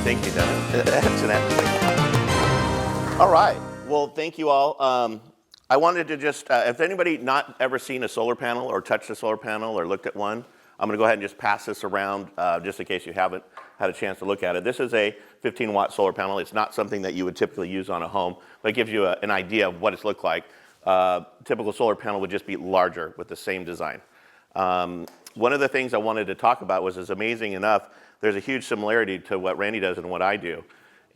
Thank you, Dennis. All right. Well, thank you all. I wanted to just, if anybody not ever seen a solar panel or touched a solar panel or looked at one, I'm going to go ahead and just pass this around just in case you haven't had a chance to look at it. This is a 15-watt solar panel. It's not something that you would typically use on a home, but it gives you an idea of what it's looked like. Typical solar panel would just be larger with the same design. One of the things I wanted to talk about was, as amazing enough, there's a huge similarity to what Randy does and what I do.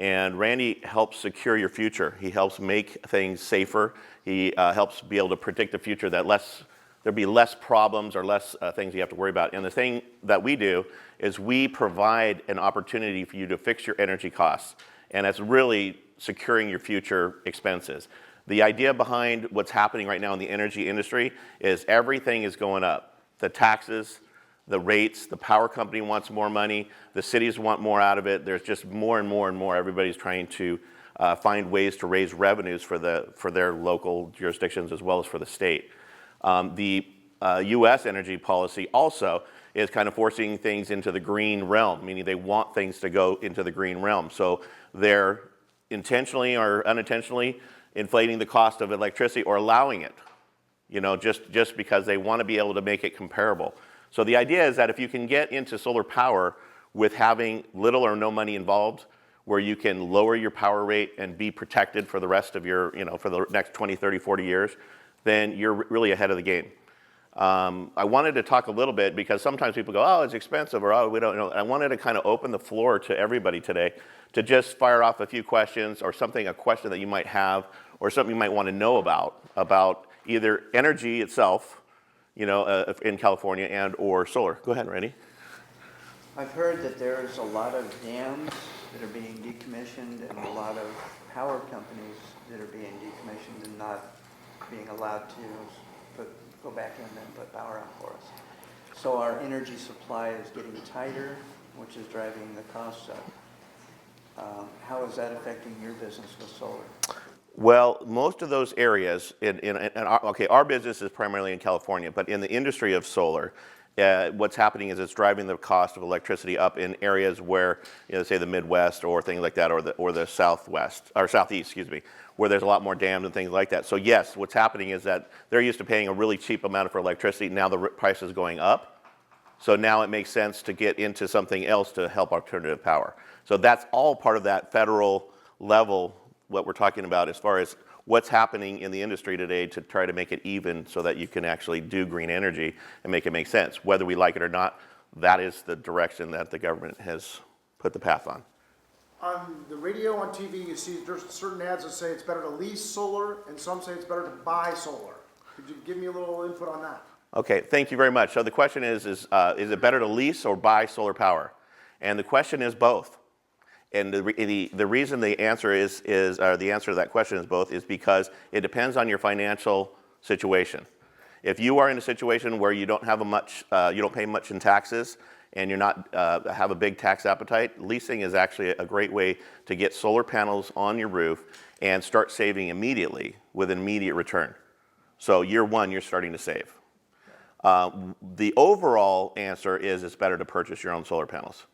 And Randy helps secure your future. He helps make things safer. He helps be able to predict the future, that there'll be less problems or less things you have to worry about. And the thing that we do is we provide an opportunity for you to fix your energy costs. And that's really securing your future expenses. The idea behind what's happening right now in the energy industry is everything is going up. The taxes, the rates, the power company wants more money, the cities want more out of it. There's just more and more and more. Everybody's trying to find ways to raise revenues for their local jurisdictions as well as for the state. The U.S. energy policy also is kind of forcing things into the green realm, meaning they want things to go into the green realm. So they're intentionally or unintentionally inflating the cost of electricity or allowing it, just because they want to be able to make it comparable. So the idea is that if you can get into solar power with having little or no money involved, where you can lower your power rate and be protected for the rest of your, for the next 20, 30, 40 years, then you're really ahead of the game. I wanted to talk a little bit because sometimes people go, oh, it's expensive, or oh, we don't know. I wanted to kind of open the floor to everybody today to just fire off a few questions or a question that you might have or something you might want to know about either energy itself, in California and or solar. Go ahead, Randy. I've heard that there's a lot of dams that are being decommissioned and a lot of power companies that are being decommissioned and not being allowed to go back in and put power out for us. So our energy supply is getting tighter, which is driving the costs up. How is that affecting your business with solar? Well, most of those areas, our business is primarily in California, but in the industry of solar, what's happening is it's driving the cost of electricity up in areas where, say the Midwest or things like that, or the Southwest, or Southeast, where there's a lot more dams and things like that. So yes, what's happening is that they're used to paying a really cheap amount for electricity. Now the price is going up. So now it makes sense to get into something else to help alternative power. So that's all part of that federal level, what we're talking about as far as what's happening in the industry today to try to make it even so that you can actually do green energy and make it make sense. Whether we like it or not, that is the direction that the government has put the path on. On the radio, on TV, you see there's certain ads that say it's better to lease solar, and some say it's better to buy solar. Could you give me a little input on that? Okay, thank you very much. So the question is it better to lease or buy solar power? And the question is both. And the reason the answer the answer to that question is both is because it depends on your financial situation. If you are in a situation where you don't have you don't pay much in taxes, and you're not have a big tax appetite, leasing is actually a great way to get solar panels on your roof and start saving immediately with an immediate return. So year one, you're starting to save. The overall answer is it's better to purchase your own solar panels,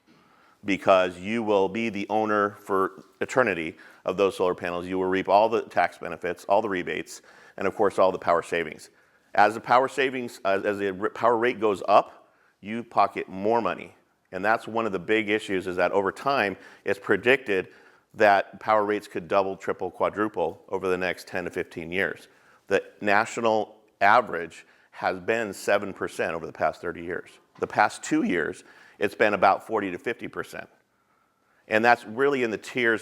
because you will be the owner for eternity of those solar panels. You will reap all the tax benefits, all the rebates, and of course all the power savings. As the power savings, as the power rate goes up, you pocket more money. And that's one of the big issues, is that over time, it's predicted that power rates could double, triple, quadruple over the next 10 to 15 years. The national average has been 7% over the past 30 years. The past 2 years, it's been about 40 to 50%. And that's really in the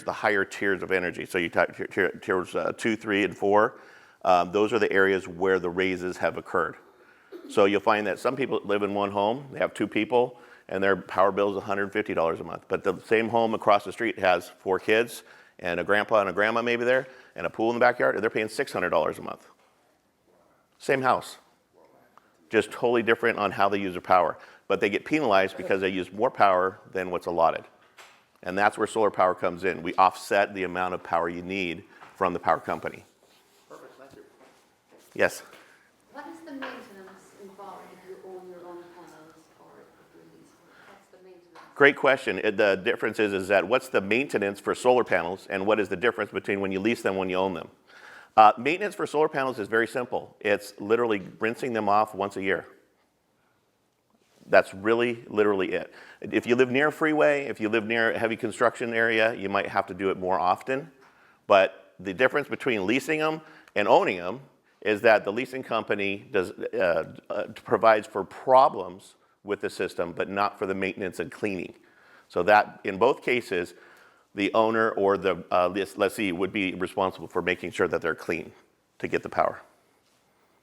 higher tiers of energy. So you talk tiers 2, 3, and 4. Those are the areas where the raises have occurred. So you'll find that some people live in one home, they have 2 people, and their power bill is $150 a month. But the same home across the street has 4 kids, and a grandpa and a grandma maybe there, and a pool in the backyard, and they're paying $600 a month. Same house. Just totally different on how they use their power. But they get penalized because they use more power than what's allotted. And that's where solar power comes in. We offset the amount of power you need from the power company. Perfect, thank you. Yes? What is the maintenance involved if you own your own panels or if you lease? What's the maintenance? Great question. The difference is that what's the maintenance for solar panels, and what is the difference between when you lease them and when you own them? Maintenance for solar panels is very simple. It's literally rinsing them off once a year. That's really literally it. If you live near a freeway, if you live near a heavy construction area, you might have to do it more often. But the difference between leasing them and owning them is that the leasing company provides for problems with the system, but not for the maintenance and cleaning. So that, in both cases, the owner or the lessee would be responsible for making sure that they're clean to get the power.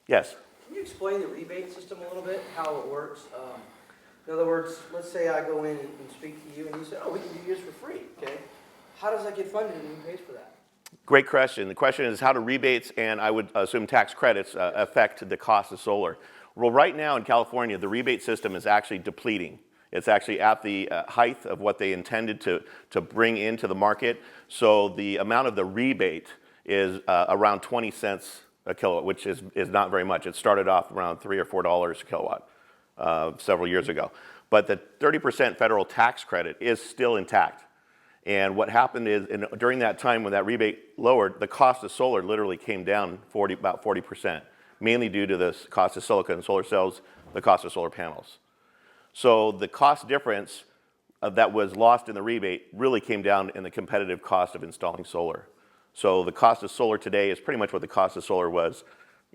Yes? Can you explain the rebate system a little bit, how it works? In other words, let's say I go in and speak to you and you say, oh, we can do yours for free, okay? How does that get funded and who pays for that? Great question. The question is how do rebates and I would assume tax credits affect the cost of solar? Well, right now in California, the rebate system is actually depleting. It's actually at the height of what they intended to bring into the market. So the amount of the rebate is around 20 cents a kilowatt, which is not very much. It started off around $3 or $4 a kilowatt several years ago. But the 30% federal tax credit is still intact. And what happened is during that time when that rebate lowered, the cost of solar literally came down about 40%. Mainly due to the cost of silicon solar cells, the cost of solar panels. So the cost difference that was lost in the rebate really came down in the competitive cost of installing solar. So the cost of solar today is pretty much what the cost of solar was,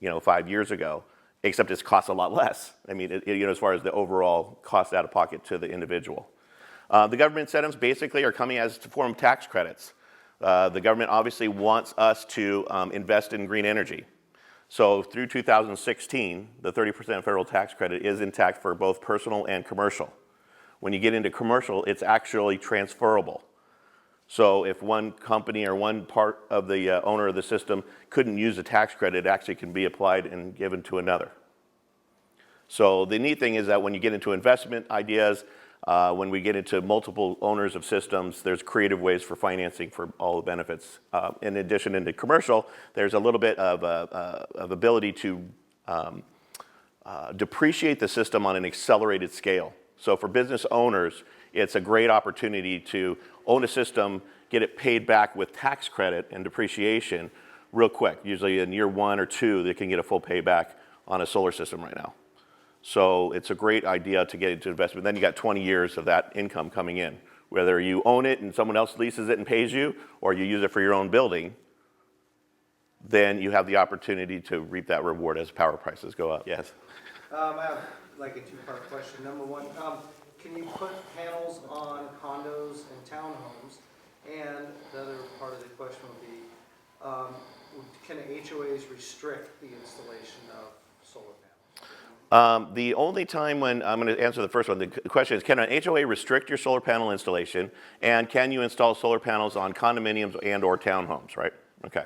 5 years ago, except it costs a lot less. I mean, as far as the overall cost out of pocket to the individual. The government incentives basically are coming as to form tax credits. The government obviously wants us to invest in green energy. So through 2016, the 30% federal tax credit is intact for both personal and commercial. When you get into commercial, it's actually transferable. So if one company or one part of the owner of the system couldn't use the tax credit, it actually can be applied and given to another. So the neat thing is that when you get into investment ideas, when we get into multiple owners of systems, there's creative ways for financing for all the benefits. In addition, into commercial, there's a little bit of ability to depreciate the system on an accelerated scale. So for business owners, it's a great opportunity to own a system, get it paid back with tax credit and depreciation real quick. Usually in year 1 or 2, they can get a full payback on a solar system right now. So it's a great idea to get into investment. Then you got 20 years of that income coming in. Whether you own it and someone else leases it and pays you, or you use it for your own building, then you have the opportunity to reap that reward as power prices go up. Yes? I have like a two-part question. Number one, can you put panels on condos and townhomes? And the other part of the question would be, can HOAs restrict the installation of solar panels? The only time when, I'm going to answer the first one, the question is, can an HOA restrict your solar panel installation, and can you install solar panels on condominiums and or townhomes, right? Okay.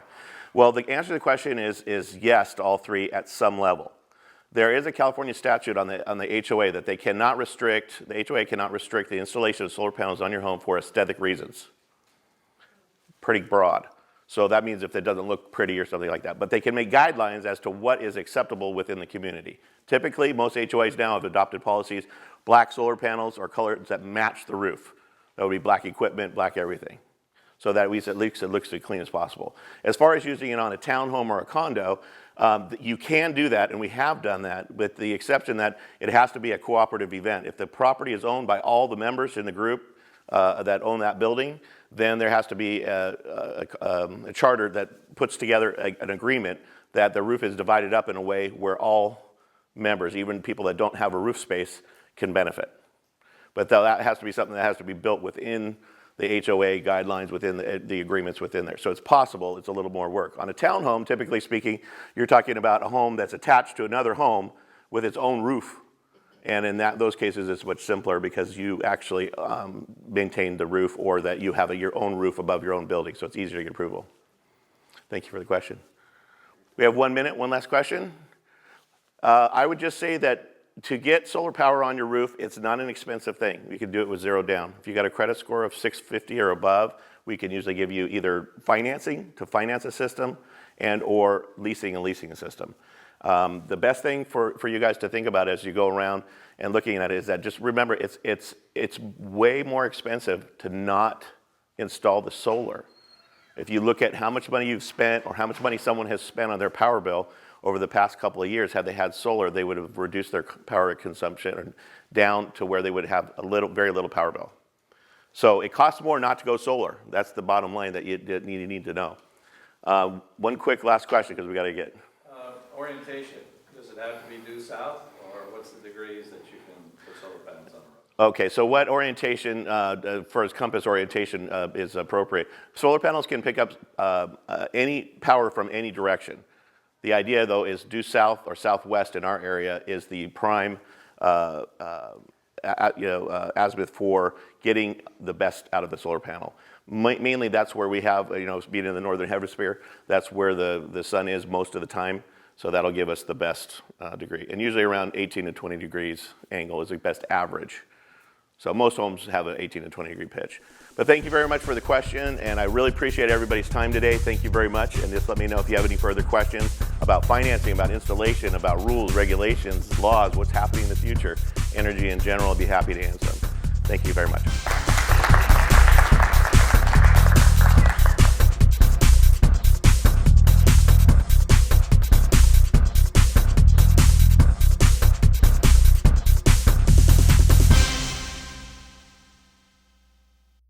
Well, the answer to the question is yes to all three at some level. There is a California statute on the HOA that the HOA cannot restrict the installation of solar panels on your home for aesthetic reasons. Pretty broad. So that means if it doesn't look pretty or something like that. But they can make guidelines as to what is acceptable within the community. Typically, most HOAs now have adopted policies, black solar panels or colors that match the roof. That would be black equipment, black everything. So that at least it looks as clean as possible. As far as using it on a townhome or a condo, you can do that, and we have done that, with the exception that it has to be a cooperative event. If the property is owned by all the members in the group that own that building, then there has to be a charter that puts together an agreement that the roof is divided up in a way where all members, even people that don't have a roof space, can benefit. But that has to be something that has to be built within the HOA guidelines, within the agreements within there. So it's possible, it's a little more work. On a townhome, typically speaking, you're talking about a home that's attached to another home with its own roof. And in those cases, it's much simpler because you actually maintain the roof, or that you have your own roof above your own building, so it's easier to get approval. Thank you for the question. We have 1 minute, one last question. I would just say that to get solar power on your roof, it's not an expensive thing. You can do it with zero down. If you got a credit score of 650 or above, we can usually give you either financing to finance a system and or leasing a system. The best thing for you guys to think about as you go around and looking at it is that just remember it's way more expensive to not install the solar. If you look at how much money you've spent or how much money someone has spent on their power bill over the past couple of years, had they had solar, they would have reduced their power consumption down to where they would have very little power bill. So it costs more not to go solar. That's the bottom line that you need to know. One quick last question, because we got to get. Orientation, does it have to be due south, or what's the degrees that you can put solar panels on the roof? Okay, so what orientation, for as compass orientation is appropriate? Solar panels can pick up any power from any direction. The idea, though, is due south or southwest in our area is the prime azimuth for getting the best out of the solar panel. Mainly, that's where we have, being in the northern hemisphere, that's where the sun is most of the time. So that'll give us the best degree. And usually around 18 to 20 degrees angle is the best average. So most homes have an 18 to 20 degree pitch. But thank you very much for the question, and I really appreciate everybody's time today. Thank you very much, and just let me know if you have any further questions about financing, about installation, about rules, regulations, laws, what's happening in the future, energy in general. I'd be happy to answer them. Thank you very much.